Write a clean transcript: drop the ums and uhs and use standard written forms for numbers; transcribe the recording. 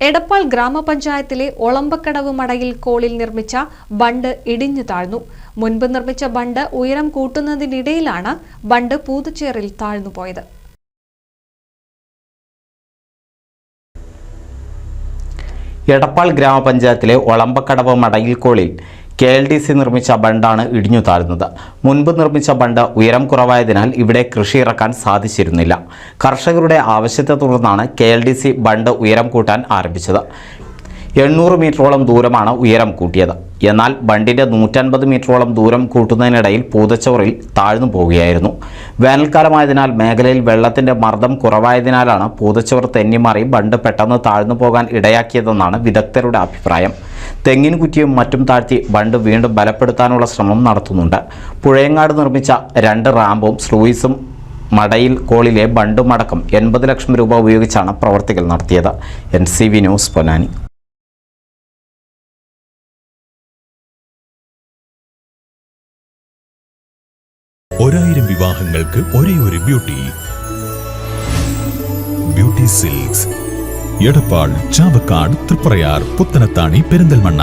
എടപ്പാൾ ഗ്രാമപഞ്ചായത്തിലെ ഒളമ്പക്കടവ് മടയിൽ കോളിൽ നിർമ്മിച്ച ബണ്ട് ഇടിഞ്ഞു താഴ്ന്നു. മുൻപ് നിർമ്മിച്ച ബണ്ട് ഉയരം കൂട്ടുന്നതിനിടയിലാണ് ബണ്ട് പൂതച്ചേറിൽ താഴ്ന്നുപോയത്. എടപ്പാൾ ഗ്രാമപഞ്ചായത്തിലെ ഒളമ്പക്കടവ് മടയിൽ കോളിൽ KLDC നിർമ്മിച്ച ബണ്ടാണ് ഇടിഞ്ഞു താഴ്ന്നത്. മുൻപ് നിർമ്മിച്ച ബണ്ട് ഉയരം കുറവായതിനാൽ ഇവിടെ കൃഷി ഇറക്കാൻ സാധിച്ചിരുന്നില്ല. കർഷകരുടെ ആവശ്യത്തെ തുടർന്നാണ് KLDC ബണ്ട് ഉയരം കൂട്ടാൻ ആരംഭിച്ചത്. 800 മീറ്ററോളം ദൂരമാണ് ഉയരം കൂട്ടിയത്. എന്നാൽ ബണ്ടിന്റെ 150 മീറ്ററോളം ദൂരം കൂട്ടുന്നതിനിടയിൽ പൂതച്ചോറിൽ താഴ്ന്നു പോവുകയായിരുന്നു. വേനൽക്കാലമായതിനാൽ മേഖലയിൽ വെള്ളത്തിന്റെ മർദ്ദം കുറവായതിനാലാണ് പൂതച്ചോർ തെന്നിമാറി ബണ്ട് പെട്ടെന്ന് താഴ്ന്നു പോകാൻ ഇടയാക്കിയതെന്നാണ് വിദഗ്ധരുടെ അഭിപ്രായം. തെങ്ങിൻ കുറ്റിയും മറ്റും താഴ്ത്തി ബണ്ട് വീണ്ടും ബലപ്പെടുത്താനുള്ള ശ്രമം നടത്തുന്നുണ്ട്. പുഴയങ്ങാട് നിർമ്മിച്ച 2 റാമ്പും സ്ലൂയിസും മടയിൽ കോളിലെ ബണ്ടുമടക്കം 80 ലക്ഷം രൂപ ഉപയോഗിച്ചാണ് പ്രവർത്തികൾ നടത്തിയത്. NCV news Ponnani. 1000 വിവാഹങ്ങൾക്ക് ഒരേയൊരു ബ്യൂട്ടി സിൽക്സ്. എടപ്പാൾ, ചാവക്കാട്, തൃപ്രയാർ, പുത്തനത്താണി, പെരിന്തൽമണ്ണ.